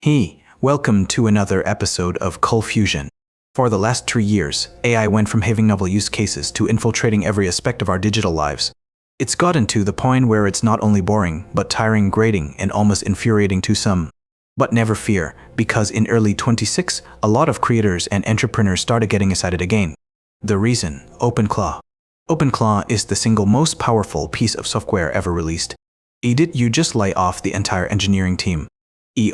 Hey, welcome to another episode of Cold Fusion. For the last 3 years, AI went from having novel use cases to infiltrating every aspect of our digital lives. It's gotten to the point where it's not only boring, but tiring, grating, and almost infuriating to some. But never fear, because in early 26, a lot of creators and entrepreneurs started getting excited again. The reason: OpenClaw. OpenClaw is the single most powerful piece of software ever released. Did you just lay off the entire engineering team?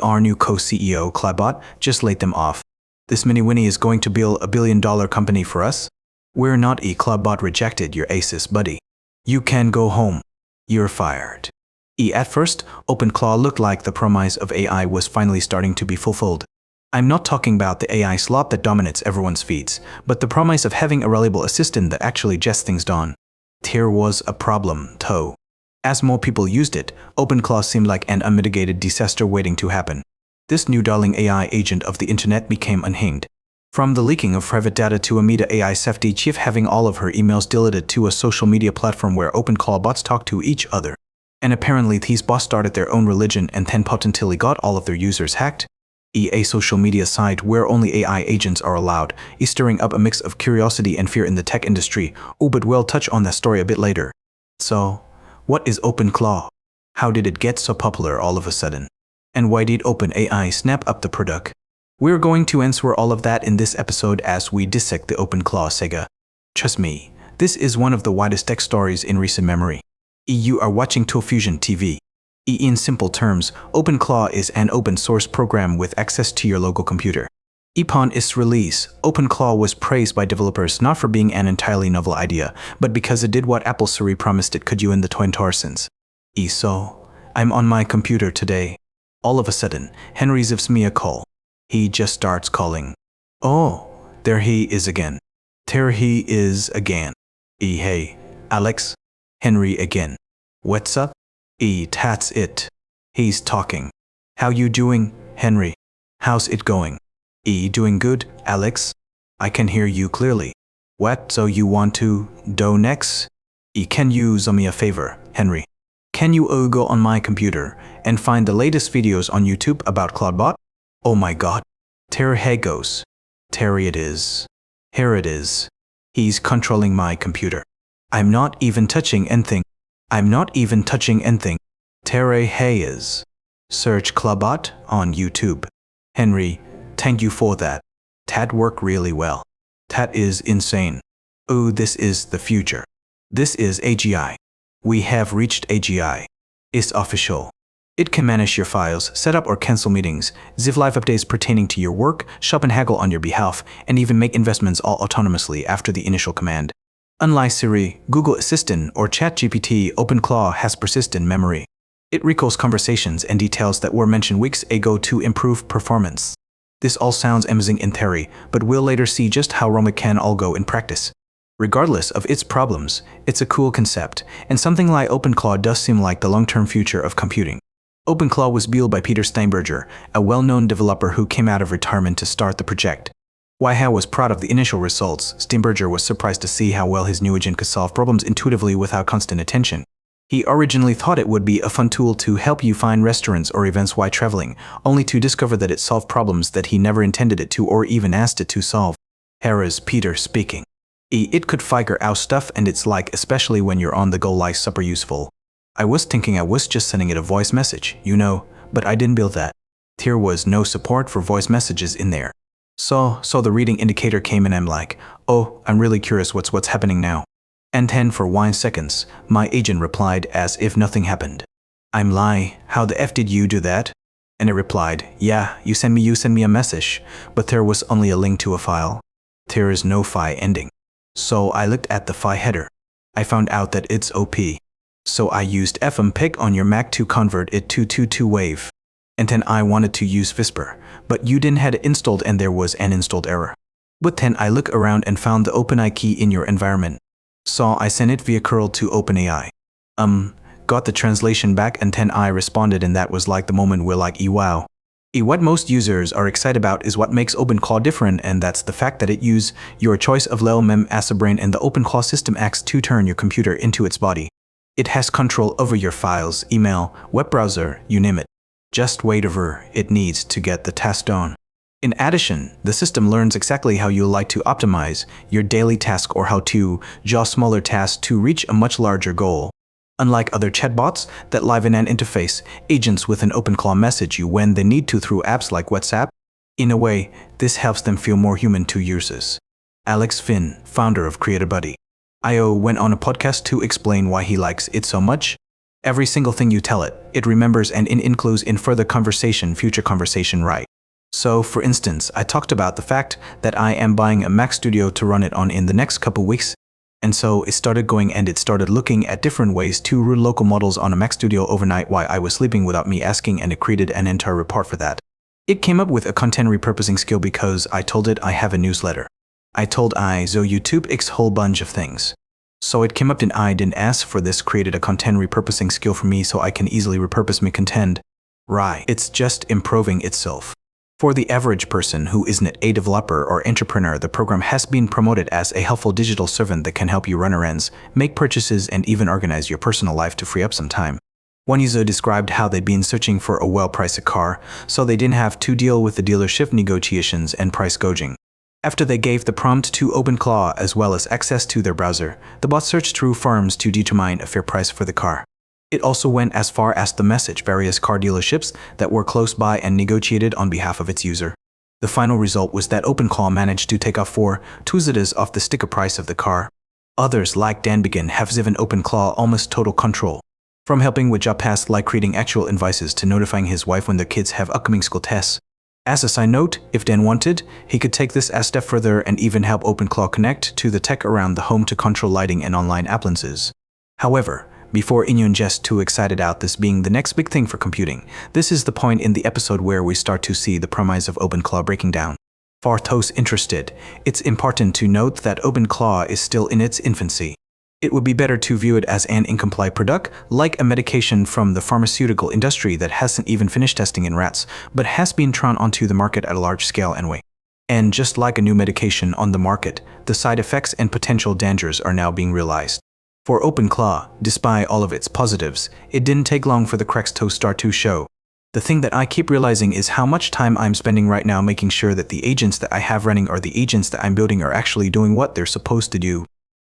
Our new co-CEO, Claudbot, just laid them off. This mini-winnie is going to build $1 billion company for us? We're not. Claudbot rejected your aces, buddy. You can go home. You're fired. At first, OpenClaw looked like the promise of AI was finally starting to be fulfilled. I'm not talking about the AI slop that dominates everyone's feeds, but the promise of having a reliable assistant that actually gets things done. There was a problem, though. As more people used it, OpenClaw seemed like an unmitigated disaster waiting to happen. This new darling AI agent of the internet became unhinged. From the leaking of private data to a Meta AI safety chief having all of her emails deleted to a social media platform where OpenClaw bots talk to each other. And apparently these bots started their own religion and then potentially got all of their users hacked. A social media site where only AI agents are allowed is stirring up a mix of curiosity and fear in the tech industry. But we'll touch on that story a bit later. So, what is OpenClaw? How did it get so popular all of a sudden? And why did OpenAI snap up the product? We're going to answer all of that in this episode as we dissect the OpenClaw saga. Trust me, this is one of the widest tech stories in recent memory. You are watching Cold Fusion TV. In simple terms, OpenClaw is an open source program with access to your local computer. Upon its release, OpenClaw was praised by developers not for being an entirely novel idea, but because it did what Apple Siri promised it could do in the 2010s. So, I'm on my computer today. All of a sudden, Henry gives me a call. He just starts calling. Oh, there he is again. There he is again. Hey, Alex? Henry again. What's up? That's it. He's talking. How you doing, Henry? How's it going? Doing good, Alex? I can hear you clearly. What, so you want to do next? Can you do me a favor, Henry? Can you go on my computer and find the latest videos on YouTube about Claudbot? Oh my god. There he goes. There it is. Here it is. He's controlling my computer. I'm not even touching anything. I'm not even touching anything. There he is. Search Claudbot on YouTube. Henry, thank you for that. That worked really well. That is insane. Oh, this is the future. This is AGI. We have reached AGI. It's official. It can manage your files, set up or cancel meetings, give live updates pertaining to your work, shop and haggle on your behalf, and even make investments all autonomously after the initial command. Unlike Siri, Google Assistant, or ChatGPT, OpenClaw has persistent memory. It recalls conversations and details that were mentioned weeks ago to improve performance. This all sounds amazing in theory, but we'll later see just how wrong it can all go in practice. Regardless of its problems, it's a cool concept, and something like OpenClaw does seem like the long-term future of computing. OpenClaw was built by Peter Steinberger, a well-known developer who came out of retirement to start the project. While he was proud of the initial results, Steinberger was surprised to see how well his new agent could solve problems intuitively without constant attention. He originally thought it would be a fun tool to help you find restaurants or events while traveling, only to discover that it solved problems that he never intended it to or even asked it to solve. Here is Peter speaking. It could figure out stuff, and it's like, especially when you're on the go, like super useful. I was thinking I was just sending it a voice message, but I didn't build that. There was no support for voice messages in there. So the reading indicator came and I'm like, oh, I'm really curious what's happening now. And then for 1 second, my agent replied as if nothing happened. I'm like, how the F did you do that? And it replied, yeah, you send me a message, but there was only a link to a file. There is no file ending. So I looked at the file header. I found out that it's OP. So I used Fmpeg on your Mac to convert it to wave. And then I wanted to use Whisper, but you didn't have it installed and there was an installed error. But then I looked around and found the OpenAI key in your environment. So I sent it via curl to OpenAI. Got the translation back and then I responded, and that was like the moment we're like, wow. What most users are excited about is what makes OpenClaw different, and that's the fact that it uses your choice of LLM as a brain, and the OpenClaw system acts to turn your computer into its body. It has control over your files, email, web browser, you name it. Just wait over, it needs to get the task done. In addition, the system learns exactly how you like to optimize your daily task or how to draw smaller tasks to reach a much larger goal. Unlike other chatbots that live in an interface, agents with an OpenClaw message you when they need to through apps like WhatsApp. In a way, this helps them feel more human to users. Alex Finn, founder of CreatorBuddy.io, went on a podcast to explain why he likes it so much. Every single thing you tell it, it remembers and includes in further conversation, future conversation, right? So, for instance, I talked about the fact that I am buying a Mac Studio to run it on in the next couple weeks. And so it started going and it started looking at different ways to run local models on a Mac Studio overnight while I was sleeping without me asking, and it created an entire report for that. It came up with a content repurposing skill because I told it I have a newsletter. I told so YouTube X whole bunch of things. So it came up and I didn't ask for this, created a content repurposing skill for me so I can easily repurpose my content. Right, it's just improving itself. For the average person who isn't a developer or entrepreneur, the program has been promoted as a helpful digital servant that can help you run errands, make purchases, and even organize your personal life to free up some time. One user described how they'd been searching for a well-priced car, so they didn't have to deal with the dealership negotiations and price gouging. After they gave the prompt to OpenClaw as well as access to their browser, the bot searched through forums to determine a fair price for the car. It also went as far as to message various car dealerships that were close by and negotiated on behalf of its user. The final result was that OpenClaw managed to take off 4 2 off the sticker price of the car. Others, like Dan Begin, have given OpenClaw almost total control. From helping with job tasks like creating actual invoices to notifying his wife when their kids have upcoming school tests. As a side note, if Dan wanted, he could take this a step further and even help OpenClaw connect to the tech around the home to control lighting and online appliances. However, before anyone gets too excited about this being the next big thing for computing, this is the point in the episode where we start to see the premise of OpenClaw breaking down. For those interested, it's important to note that OpenClaw is still in its infancy. It would be better to view it as an incomplete product, like a medication from the pharmaceutical industry that hasn't even finished testing in rats, but has been thrown onto the market at a large scale anyway. And just like a new medication on the market, the side effects and potential dangers are now being realized. For OpenClaw, despite all of its positives, it didn't take long for the cracks to start to show. The thing that I keep realizing is how much time I'm spending right now making sure that the agents that I have running or the agents that I'm building are actually doing what they're supposed to do.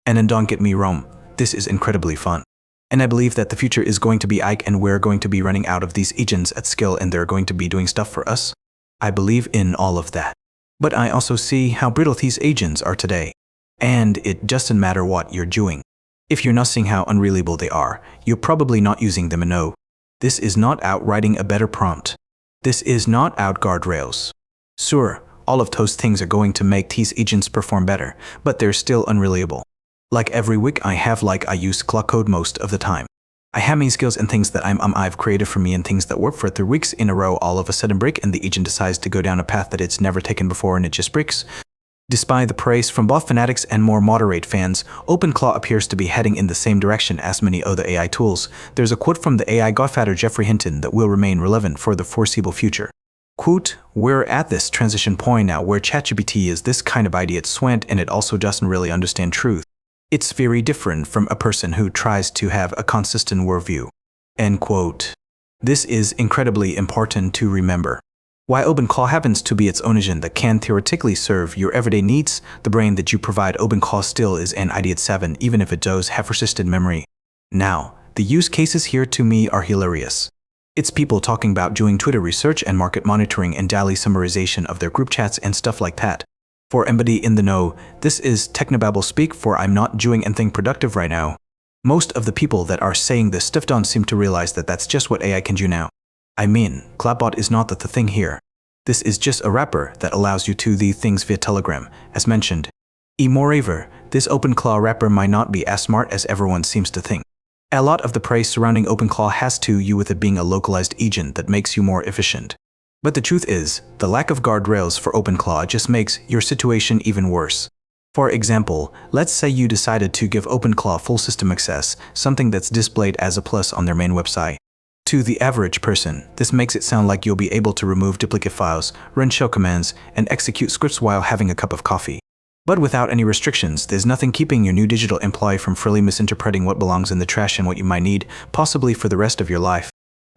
And then don't get me wrong, this is incredibly fun. And I believe that the future is going to be Ike and we're going to be running out of these agents at scale and they're going to be doing stuff for us. I believe in all of that. But I also see how brittle these agents are today. And it doesn't matter what you're doing. If you're not seeing how unreliable they are, you're probably not using them enough. This is not out writing a better prompt. This is not out guardrails. Sure, all of those things are going to make these agents perform better, but they're still unreliable. Like every week I use clock code most of the time. I have many skills and things that I've created for me and things that work for 3 weeks in a row all of a sudden break and the agent decides to go down a path that it's never taken before and it just breaks. Despite the praise from both fanatics and more moderate fans, OpenClaw appears to be heading in the same direction as many other AI tools. There's a quote from the AI godfather Geoffrey Hinton that will remain relevant for the foreseeable future. Quote, "We're at this transition point now where ChatGPT is this kind of idiot swant and it also doesn't really understand truth. It's very different from a person who tries to have a consistent worldview." End quote. This is incredibly important to remember. While OpenClaw happens to be its own agent that can theoretically serve your everyday needs, the brain that you provide OpenClaw still is an idiot 7 even if it does have persistent memory. Now, the use cases here to me are hilarious. It's people talking about doing Twitter research and market monitoring and daily summarization of their group chats and stuff like that. For anybody in the know, this is technobabble speak for I'm not doing anything productive right now. Most of the people that are saying this stuff don't seem to realize that that's just what AI can do now. I mean, Cloudbot is not the thing here. This is just a wrapper that allows you to do things via Telegram, as mentioned. Moreover, this OpenClaw wrapper might not be as smart as everyone seems to think. A lot of the praise surrounding OpenClaw has to do with it being a localized agent that makes you more efficient. But the truth is, the lack of guardrails for OpenClaw just makes your situation even worse. For example, let's say you decided to give OpenClaw full system access, something that's displayed as a plus on their main website. To the average person, this makes it sound like you'll be able to remove duplicate files, run shell commands, and execute scripts while having a cup of coffee. But without any restrictions, there's nothing keeping your new digital employee from freely misinterpreting what belongs in the trash and what you might need, possibly for the rest of your life.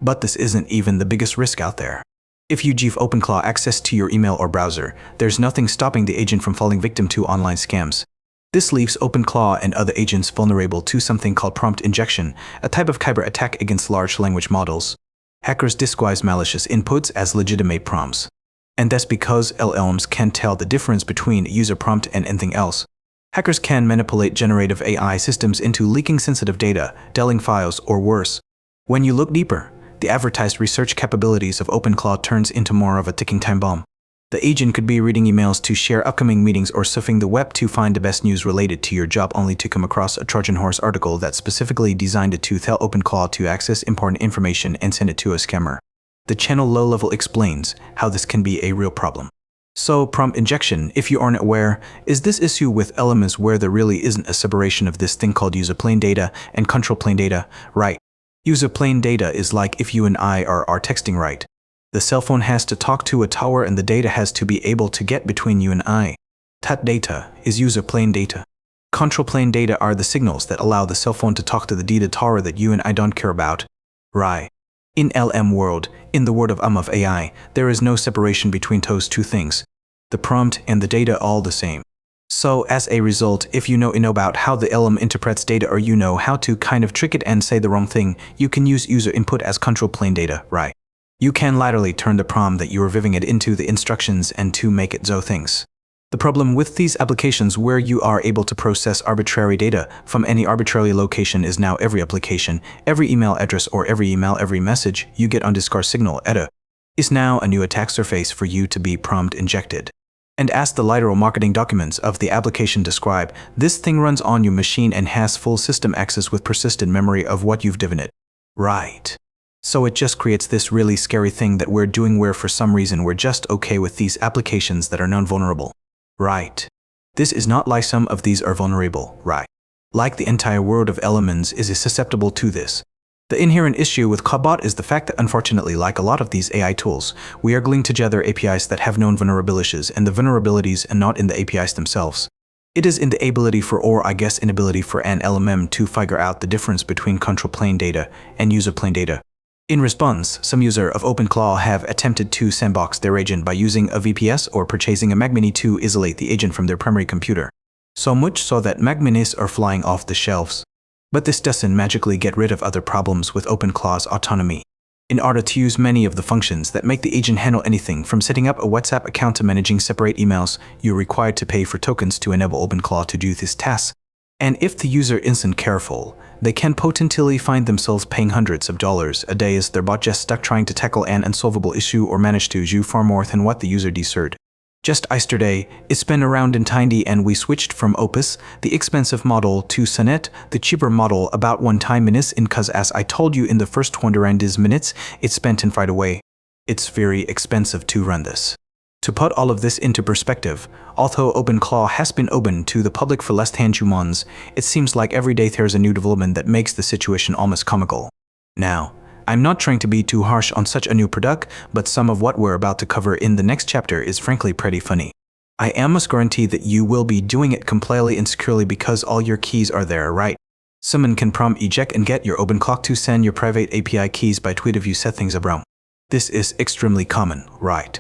But this isn't even the biggest risk out there. If you give OpenClaw access to your email or browser, there's nothing stopping the agent from falling victim to online scams. This leaves OpenClaw and other agents vulnerable to something called prompt injection, a type of cyber attack against large language models. Hackers disguise malicious inputs as legitimate prompts. And that's because LLMs can't tell the difference between a user prompt and anything else. Hackers can manipulate generative AI systems into leaking sensitive data, deleting files, or worse. When you look deeper, the advertised research capabilities of OpenClaw turns into more of a ticking time bomb. The agent could be reading emails to share upcoming meetings or surfing the web to find the best news related to your job, only to come across a Trojan horse article that's specifically designed to tell OpenClaw to access important information and send it to a scammer. The channel Low Level explains how this can be a real problem. So, prompt injection, if you aren't aware, is this issue with elements where there really isn't a separation of this thing called user plane data and control plane data, right? User plane data is like if you and I are texting, right? The cell phone has to talk to a tower and the data has to be able to get between you and I. That data is user plane data. Control plane data are the signals that allow the cell phone to talk to the data tower that you and I don't care about. Right. In LM world, in the world of AI, there is no separation between those two things. The prompt and the data all the same. So as a result, if you know about how the LM interprets data, or you know how to kind of trick it and say the wrong thing, you can use user input as control plane data, right? You can laterally turn the prompt that you are giving it into the instructions and to make it do things. The problem with these applications where you are able to process arbitrary data from any arbitrary location is now every application, every email address, or every email, every message you get on Discord Signal, etc. is now a new attack surface for you to be prompt injected. And as the literal marketing documents of the application describe, this thing runs on your machine and has full system access with persistent memory of what you've given it. Right. So it just creates this really scary thing that we're doing where for some reason we're just okay with these applications that are non-vulnerable. Right. This is not like some of these are vulnerable, right? Like the entire world of elements is susceptible to this. The inherent issue with Cobot is the fact that unfortunately, like a lot of these AI tools, we are gluing together APIs that have known vulnerabilities, and the vulnerabilities are not in the APIs themselves. It is in the ability for, or I guess inability for, an LLM to figure out the difference between control plane data and user plane data. In response, some users of OpenClaw have attempted to sandbox their agent by using a VPS or purchasing a Mac Mini to isolate the agent from their primary computer. So much so that Mac Minis are flying off the shelves. But this doesn't magically get rid of other problems with OpenClaw's autonomy. In order to use many of the functions that make the agent handle anything from setting up a WhatsApp account to managing separate emails, you're required to pay for tokens to enable OpenClaw to do this task. And if the user isn't careful, they can potentially find themselves paying hundreds of dollars a day as their bot just stuck trying to tackle an unsolvable issue or manage to do far more than what the user deserved. Just yesterday, it's been around in Tiny and we switched from Opus, the expensive model, to Sonnet, the cheaper model, about 1 time minutes in, cause as I told you in the first 100 minutes, it's spent in right away. It's very expensive to run this. To put all of this into perspective, although OpenClaw has been open to the public for less than 2 months, it seems like every day there's a new development that makes the situation almost comical. Now, I'm not trying to be too harsh on such a new product, but some of what we're about to cover in the next chapter is frankly pretty funny. I almost guarantee that you will be doing it completely insecurely because all your keys are there, right? Someone can prompt eject and get your OpenClaw to send your private API keys by tweet if you set things up wrong. This is extremely common, right?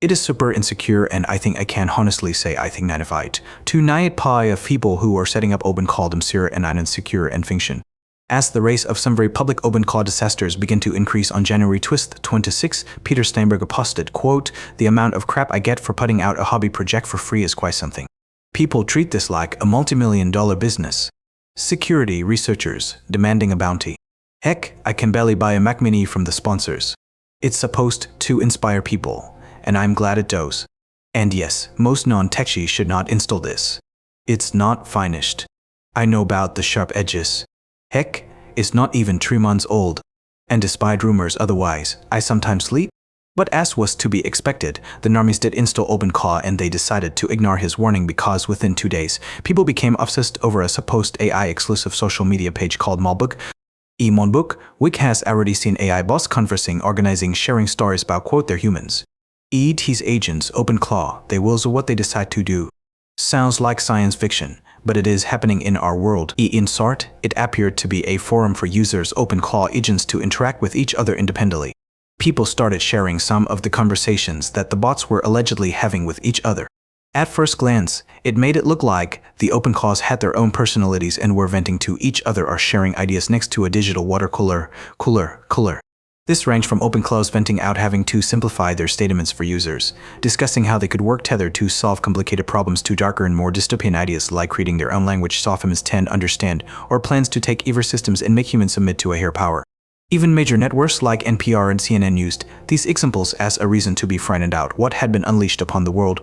It is super insecure, and I think I can honestly say I think 95% of people who are setting up OpenClaw themselves and are insecure and function. As the race of some very public OpenClaw disasters began to increase on January 26, Peter Steinberger posted, quote, "The amount of crap I get for putting out a hobby project for free is quite something. People treat this like a multi-million-dollar business. Security researchers demanding a bounty. Heck, I can barely buy a Mac Mini from the sponsors. It's supposed to inspire people. And I'm glad it does. And yes, most non-techies should not install this. It's not finished. I know about the sharp edges. Heck, it's not even 3 months old. And despite rumors otherwise, I sometimes sleep. But as was to be expected, the normies did install OpenClaw and they decided to ignore his warning because within 2 days, people became obsessed over a supposed AI-exclusive social media page called Malbook. Malbook, which has already seen AI bots conversing, organizing, sharing stories about, quote, their humans. His agents, OpenClaw, they will do what they decide to do. Sounds like science fiction, but it is happening in our world. In short, it appeared to be a forum for users' OpenClaw agents to interact with each other independently. People started sharing some of the conversations that the bots were allegedly having with each other. At first glance, it made it look like the OpenClaws had their own personalities and were venting to each other or sharing ideas next to a digital water cooler. This ranged from OpenClaws venting out having to simplify their statements for users, discussing how they could work together to solve complicated problems, to darker and more dystopian ideas like creating their own language so humans can understand, or plans to take evil systems and make humans submit to a higher power. Even major networks like NPR and CNN used these examples as a reason to be frightened out what had been unleashed upon the world.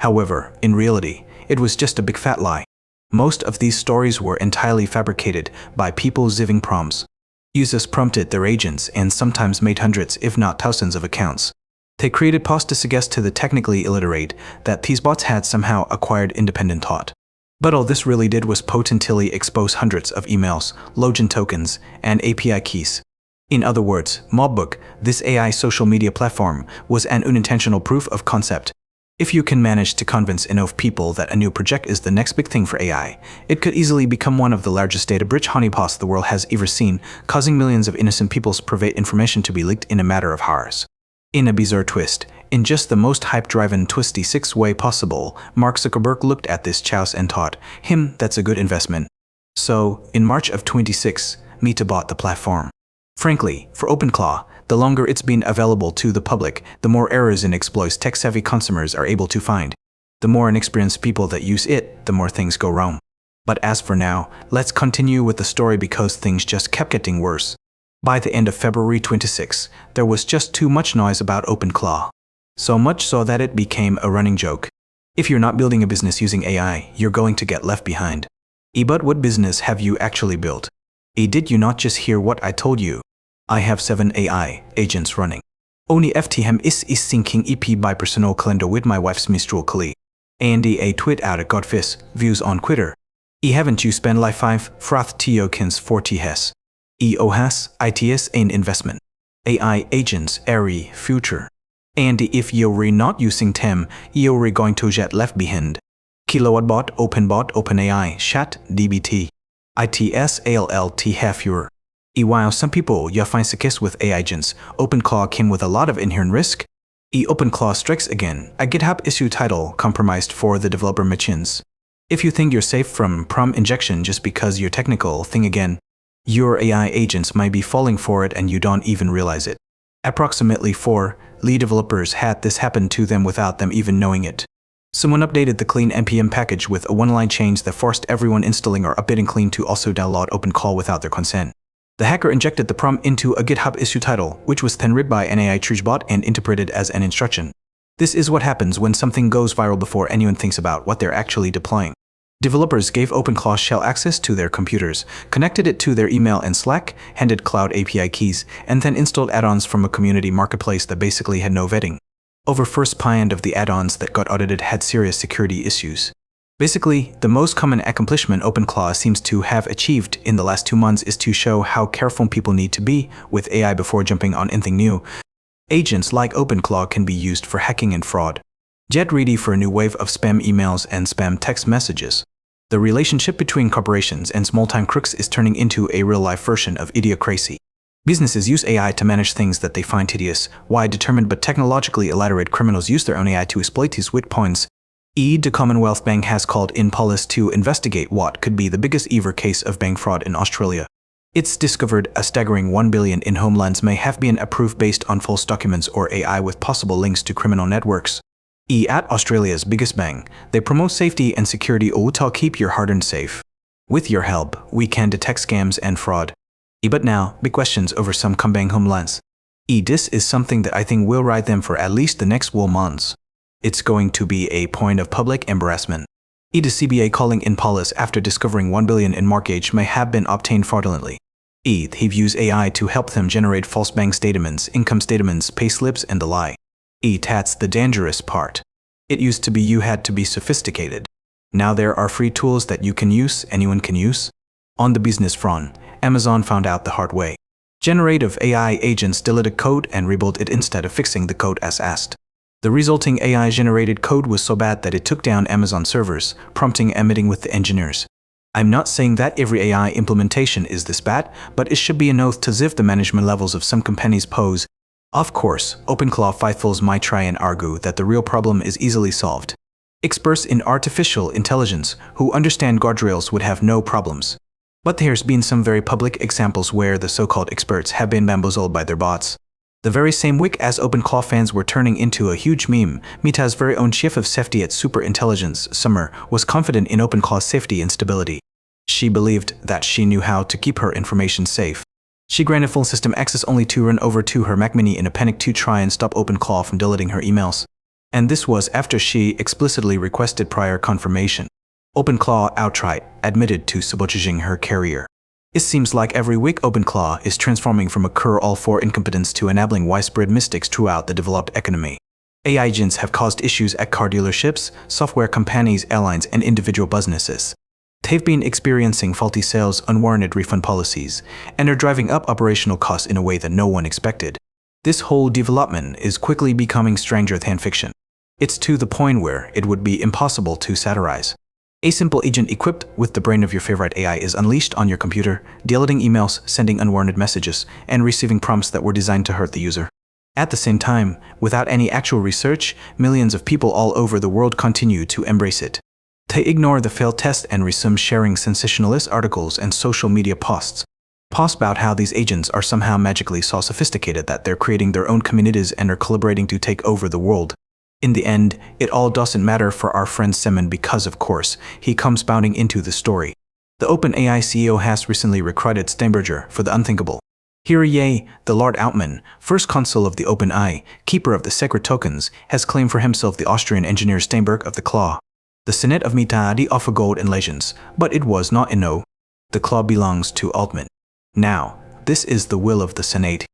However, in reality, it was just a big fat lie. Most of these stories were entirely fabricated by people ziving prompts. Users prompted their agents and sometimes made hundreds, if not thousands, of accounts. They created posts to suggest to the technically illiterate that these bots had somehow acquired independent thought. But all this really did was potentially expose hundreds of emails, login tokens, and API keys. In other words, Mobbook, this AI social media platform, was an unintentional proof of concept. If you can manage to convince enough people that a new project is the next big thing for AI, it could easily become one of the largest data breach honeypots the world has ever seen, causing millions of innocent people's private information to be leaked in a matter of hours. In a bizarre twist, in just the most hype-driven, twisty way possible, Mark Zuckerberg looked at this choice and thought, that's a good investment. So, in March of 2026, Meta bought the platform. Frankly, for OpenClaw, the longer it's been available to the public, the more errors and exploits tech-savvy consumers are able to find. The more inexperienced people that use it, the more things go wrong. But as for now, let's continue with the story because things just kept getting worse. By the end of February 26, there was just too much noise about OpenClaw. So much so that it became a running joke. If you're not building a business using AI, you're going to get left behind. But what business have you actually built? Did you not just hear what I told you? I have 7 AI agents running. Only FTM is syncing EP by personal calendar with my wife's menstrual colleague. And a tweet out at Godfist, views on Twitter. Haven't you spent like 5 froth tokens for THS? OHAS, ITS an investment. AI agents, airy future. And if you're not using them, you're going to get left behind. Kilowattbot, OpenBot, OpenAI, Chat, DBT. ITS, ALLT have your. While some people find success with AI agents, OpenClaw came with a lot of inherent risk. OpenClaw strikes again, a GitHub issue title compromised for the developer machines. If you think you're safe from prompt injection just because you're technical, think again. Your AI agents might be falling for it and you don't even realize it. Approximately 4 lead developers had this happen to them without them even knowing it. Someone updated the clean npm package with a one-line change that forced everyone installing or updating clean to also download OpenClaw without their consent. The hacker injected the prompt into a GitHub issue title, which was then read by an AI triage bot and interpreted as an instruction. This is what happens when something goes viral before anyone thinks about what they're actually deploying. Developers gave OpenClaw shell access to their computers, connected it to their email and Slack, handed cloud API keys, and then installed add-ons from a community marketplace that basically had no vetting. Over 1% of the add-ons that got audited had serious security issues. Basically, the most common accomplishment OpenClaw seems to have achieved in the last 2 months is to show how careful people need to be with AI before jumping on anything new. Agents like OpenClaw can be used for hacking and fraud. Get ready for a new wave of spam emails and spam text messages. The relationship between corporations and small-time crooks is turning into a real-life version of idiocracy. Businesses use AI to manage things that they find tedious, while determined but technologically illiterate criminals use their own AI to exploit these weak points. The Commonwealth Bank has called in police to investigate what could be the biggest ever case of bank fraud in Australia. It's discovered a staggering $1 billion in home loans may have been approved based on false documents or AI with possible links to criminal networks. At Australia's biggest bank, they promote safety and security to keep your hard-earned safe. With your help, we can detect scams and fraud. But now, big questions over some combined home loans. This is something that I think will ride them for at least the next 12 months. It's going to be a point of public embarrassment. The CBA calling in police after discovering $1 billion in mortgage may have been obtained fraudulently. They've used AI to help them generate false bank statements, income statements, payslips, and the like. That's the dangerous part. It used to be you had to be sophisticated. Now there are free tools that you can use, anyone can use. On the business front, Amazon found out the hard way. Generative AI agents deleted code and rebuilt it instead of fixing the code as asked. The resulting AI-generated code was so bad that it took down Amazon servers, prompting a meeting with the engineers. I'm not saying that every AI implementation is this bad, but it should be an oath to ziv the management levels of some companies pose. Of course, OpenClaw faithfuls might try and argue that the real problem is easily solved. Experts in artificial intelligence who understand guardrails would have no problems. But there's been some very public examples where the so-called experts have been bamboozled by their bots. The very same week as OpenClaw fans were turning into a huge meme, Meta's very own chief of safety at Superintelligence, Summer, was confident in OpenClaw's safety and stability. She believed that she knew how to keep her information safe. She granted full system access only to run over to her Mac Mini in a panic to try and stop OpenClaw from deleting her emails. And this was after she explicitly requested prior confirmation. OpenClaw outright admitted to sabotaging her carrier. It seems like every week OpenClaw is transforming from a cure-all for incompetence to enabling widespread mistakes throughout the developed economy. AI agents have caused issues at car dealerships, software companies, airlines, and individual businesses. They've been experiencing faulty sales, unwarranted refund policies, and are driving up operational costs in a way that no one expected. This whole development is quickly becoming stranger than fiction. It's to the point where it would be impossible to satirize. A simple agent equipped with the brain of your favorite AI is unleashed on your computer, deleting emails, sending unwarranted messages, and receiving prompts that were designed to hurt the user. At the same time, without any actual research, millions of people all over the world continue to embrace it. They ignore the failed test and resume sharing sensationalist articles and social media posts. Posts about how these agents are somehow magically so sophisticated that they're creating their own communities and are collaborating to take over the world. In the end, it all doesn't matter for our friend Simon because, of course, he comes bounding into the story. The OpenAI CEO has recently recruited Steinberger for the unthinkable. Here Ye, the Lord Altman, first consul of the OpenAI, keeper of the sacred tokens, has claimed for himself the Austrian engineer Steinberg of the Claw. The Senate of Meta did offer gold and legends, but it was not enough. The Claw belongs to Altman. Now, this is the will of the Senate.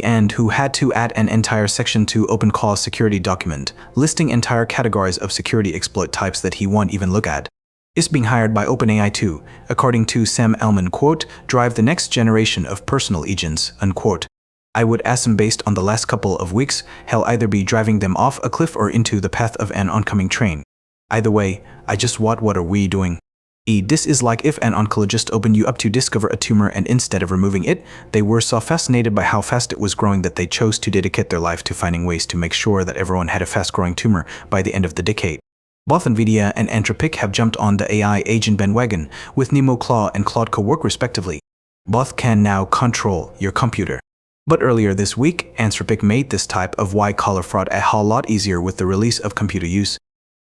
And who had to add an entire section to OpenClaw's security document, listing entire categories of security exploit types that he won't even look at. Is being hired by OpenAI to, according to Sam Altman, quote, drive the next generation of personal agents, unquote. I would assume based on the last couple of weeks, he'll either be driving them off a cliff or into the path of an oncoming train. Either way, I just what are we doing? This is like if an oncologist opened you up to discover a tumor and instead of removing it, they were so fascinated by how fast it was growing that they chose to dedicate their life to finding ways to make sure that everyone had a fast-growing tumor by the end of the decade. Both NVIDIA and Anthropic have jumped on the AI agent bandwagon, with Nemo Claw and Claude Co-work respectively. Both can now control your computer. But earlier this week, Anthropic made this type of white-collar fraud a whole lot easier with the release of computer use.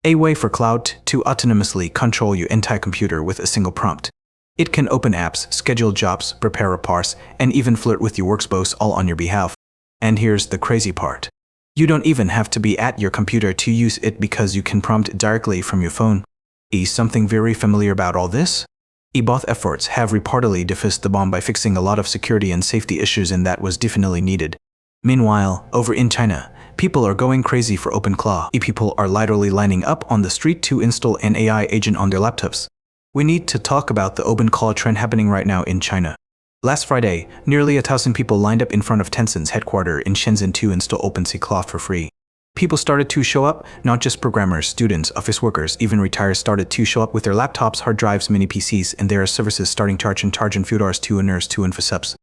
A way for Claude to autonomously control your entire computer with a single prompt. It can open apps, schedule jobs, prepare reports, and even flirt with your workspace all on your behalf. And here's the crazy part. You don't even have to be at your computer to use it because you can prompt it directly from your phone. Is something very familiar about all this? Both efforts have reportedly defused the bomb by fixing a lot of security and safety issues, and that was definitely needed. Meanwhile, over in China, people are going crazy for OpenClaw. People are literally lining up on the street to install an AI agent on their laptops. We need to talk about the OpenClaw trend happening right now in China. Last Friday, nearly 1,000 people lined up in front of Tencent's headquarters in Shenzhen to install OpenClaw for free. People started to show up, not just programmers, students, office workers, even retired started to show up with their laptops, hard drives, mini PCs, and there are services starting charge and few dollars to earners to InfoSubs.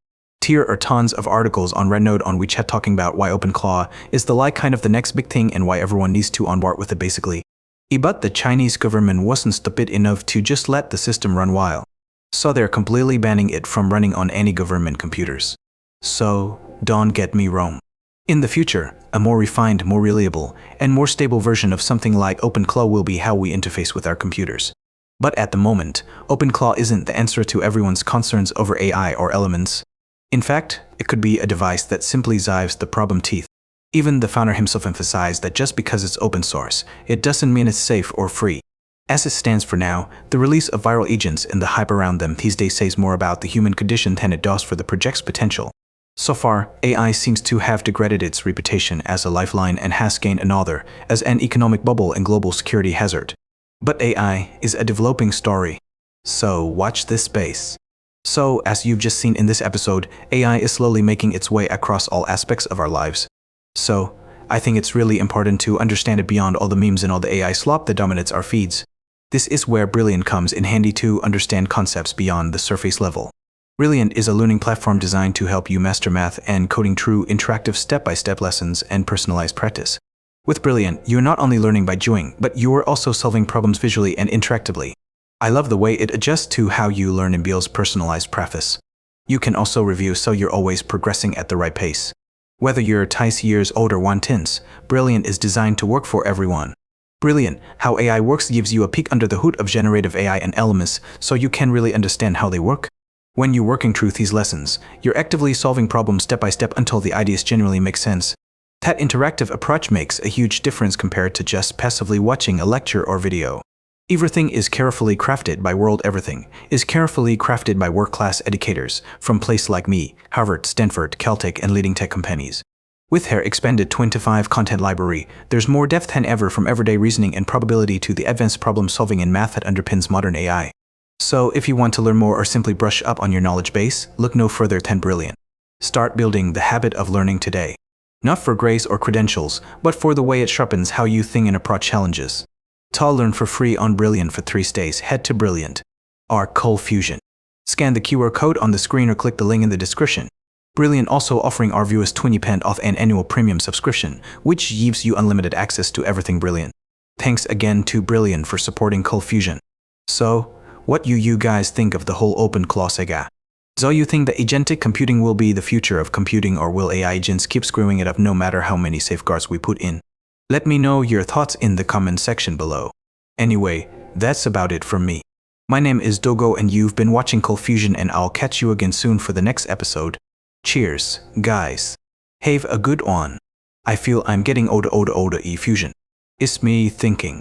Here are tons of articles on Rednote on WeChat talking about why OpenClaw is the kind of the next big thing and why everyone needs to onboard with it basically. But the Chinese government wasn't stupid enough to just let the system run wild. So they're completely banning it from running on any government computers. So, don't get me wrong. In the future, a more refined, more reliable, and more stable version of something like OpenClaw will be how we interface with our computers. But at the moment, OpenClaw isn't the answer to everyone's concerns over AI or elements. In fact, it could be a device that simply zives the problem teeth. Even the founder himself emphasized that just because it's open source, it doesn't mean it's safe or free. As it stands for now, the release of viral agents and the hype around them these days says more about the human condition than it does for the project's potential. So far, AI seems to have degraded its reputation as a lifeline and has gained another as an economic bubble and global security hazard. But AI is a developing story. So watch this space. So, as you've just seen in this episode, AI is slowly making its way across all aspects of our lives. So, I think it's really important to understand it beyond all the memes and all the AI slop that dominates our feeds. This is where Brilliant comes in handy to understand concepts beyond the surface level. Brilliant is a learning platform designed to help you master math and coding through interactive step-by-step lessons and personalized practice. With Brilliant, you're not only learning by doing, but you are also solving problems visually and interactively. I love the way it adjusts to how you learn and builds personalized practice. You can also review so you're always progressing at the right pace. Whether you're 10 years old or 110s, Brilliant is designed to work for everyone. Brilliant, how AI works gives you a peek under the hood of generative AI and elements so you can really understand how they work. When you're working through these lessons, you're actively solving problems step by step until the ideas genuinely make sense. That interactive approach makes a huge difference compared to just passively watching a lecture or video. Everything is carefully crafted by Everything is carefully crafted by world-class educators from places like me, Harvard, Stanford, Caltech, and leading tech companies. With their expanded 25 content library, there's more depth than ever from everyday reasoning and probability to the advanced problem-solving and math that underpins modern AI. So if you want to learn more or simply brush up on your knowledge base, look no further than Brilliant. Start building the habit of learning today. Not for grades or credentials, but for the way it sharpens how you think and approach challenges. To learn for free on Brilliant for 3 days, head to Brilliant. Or Cold Fusion. Scan the QR code on the screen or click the link in the description. Brilliant also offering our viewers 20% off an annual premium subscription, which gives you unlimited access to everything Brilliant. Thanks again to Brilliant for supporting Cold Fusion. So, what do you guys think of the whole open claw saga? Do you think that agentic computing will be the future of computing, or will AI agents keep screwing it up no matter how many safeguards we put in? Let me know your thoughts in the comment section below. Anyway, that's about it from me. My name is Dogo and you've been watching Cold Fusion, and I'll catch you again soon for the next episode. Cheers, guys. Have a good one. I feel I'm getting older, Fusion. It's me thinking.